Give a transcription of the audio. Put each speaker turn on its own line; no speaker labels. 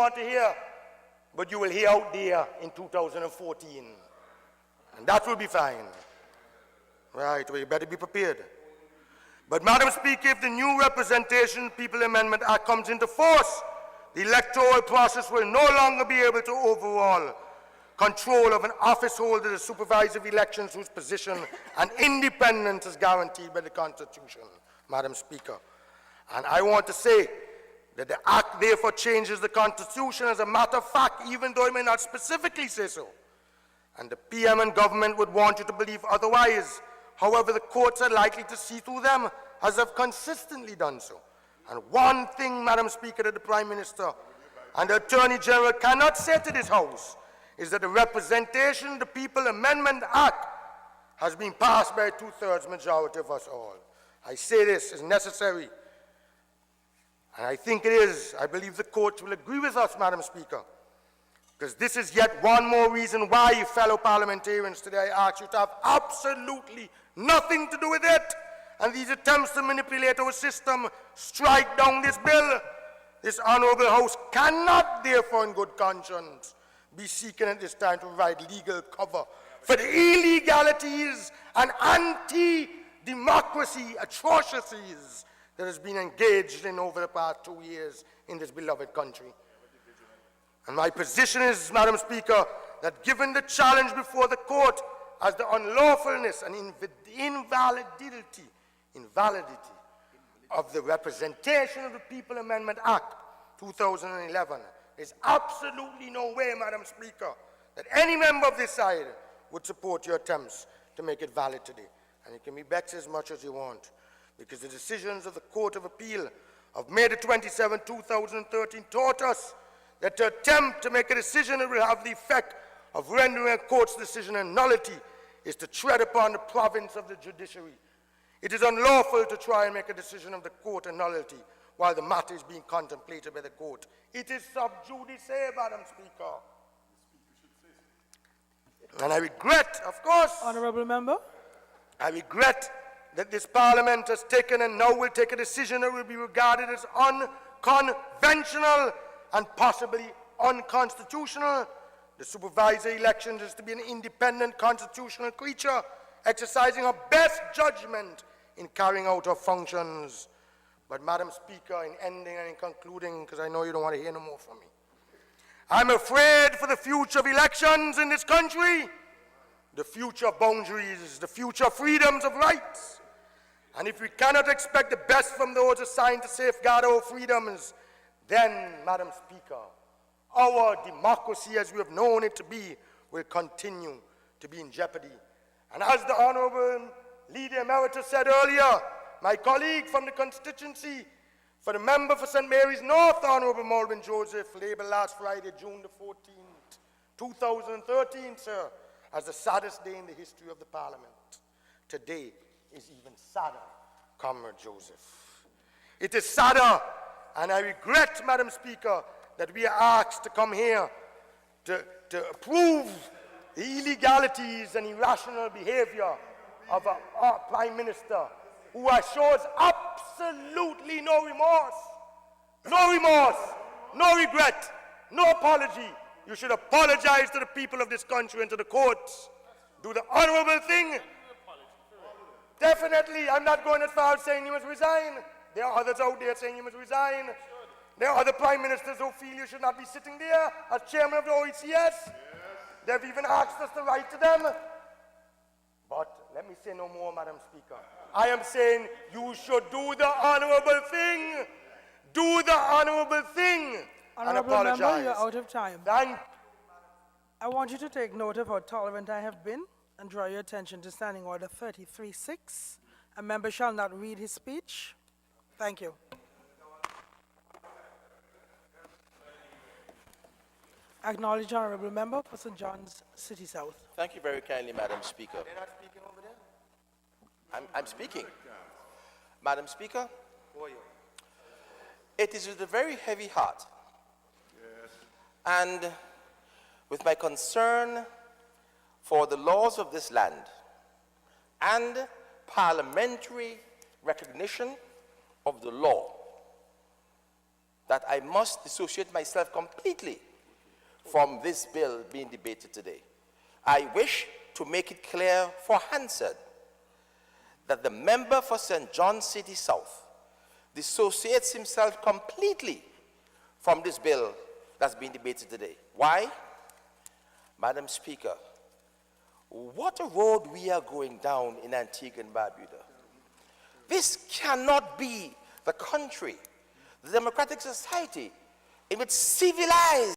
want to hear, but you will hear out there in 2014. And that will be fine. Right, well, you better be prepared. But, Madam Speaker, if the new Representation People Amendment Act comes into force, the electoral process will no longer be able to overall control of an office holder to supervise of elections whose position and independence is guaranteed by the Constitution, Madam Speaker. And I want to say that the Act therefore changes the Constitution as a matter of fact, even though it may not specifically say so. And the PM and government would want you to believe otherwise. However, the courts are likely to see through them, as have consistently done so. And one thing, Madam Speaker, that the Prime Minister and the Attorney General cannot say to this House is that the Representation of the People Amendment Act has been passed by a two-thirds majority of us all. I say this is necessary, and I think it is. I believe the court will agree with us, Madam Speaker, because this is yet one more reason why, fellow parliamentarians, today I ask you to have absolutely nothing to do with it. And these attempts to manipulate our system, strike down this bill. This honorable House cannot, therefore, in good conscience, be seeking at this time to provide legal cover for the illegalities and anti-democracy atrocities that has been engaged in over the past 2 years in this beloved country. And my position is, Madam Speaker, that given the challenge before the court as the unlawfulness and invalidity of the Representation of the People Amendment Act 2011, there's absolutely no way, Madam Speaker, that any member of this side would support your attempts to make it valid today. And you can be vexed as much as you want, because the decisions of the Court of Appeal of May the 27th, 2013 taught us that to attempt to make a decision that will have the effect of rendering a court's decision a nullity is to tread upon the province of the judiciary. It is unlawful to try and make a decision of the court a nullity while the matter is being contemplated by the court. It is sub judice, Madam Speaker. And I regret, of course,
Honourable Member.
I regret that this Parliament has taken and now will take a decision that will be regarded as unconventional and possibly unconstitutional. The supervisory elections is to be an independent constitutional creature, exercising her best judgment in carrying out her functions. But, Madam Speaker, in ending and in concluding, because I know you don't want to hear no more from me, I'm afraid for the future of elections in this country, the future of boundaries, the future of freedoms of rights. And if we cannot expect the best from those assigned to safeguard our freedoms, then, Madam Speaker, our democracy as we have known it to be will continue to be in jeopardy. And as the Honourable Leader Emeritus said earlier, my colleague from the constituency for the member for St. Mary's North, Honourable Malvin Joseph, labelled last Friday, June the 14th, 2013, sir, as the saddest day in the history of the Parliament. Today is even sadder, Comrade Joseph. It is sadder, and I regret, Madam Speaker, that we are asked to come here to approve the illegalities and irrational behavior of our Prime Minister, who shows absolutely no remorse, no regret, no apology. You should apologize to the people of this country and to the courts. Do the honorable thing. Definitely, I'm not going as far as saying you must resign. There are others out there saying you must resign. There are other prime ministers who feel you should not be sitting there as chairman of the OECS. Yes. They've even asked us to write to them. But let me say no more, Madam Speaker. I am saying you should do the honorable thing. Do the honorable thing.
Honorable
and apologize.
Member, you're out of time.
Thank you.
I want you to take note of how tolerant I have been and draw your attention to Standing Order 33.6. A member shall not read his speech. Thank you. Acknowledge Honourable Member for St. John's City South.
Thank you very kindly, Madam Speaker.
They're not speaking over there?
I'm speaking. Madam Speaker,
Who are you?
it is with a very heavy heart and with my concern for the laws of this land and parliamentary recognition of the law that I must dissociate myself completely from this bill being debated today. I wish to make it clear for Hansard that the member for St. John City South dissociates himself completely from this bill that's being debated today. Why? Madam Speaker, what a road we are going down in Antigua and Barbuda. This cannot be the country, the democratic society in which civilized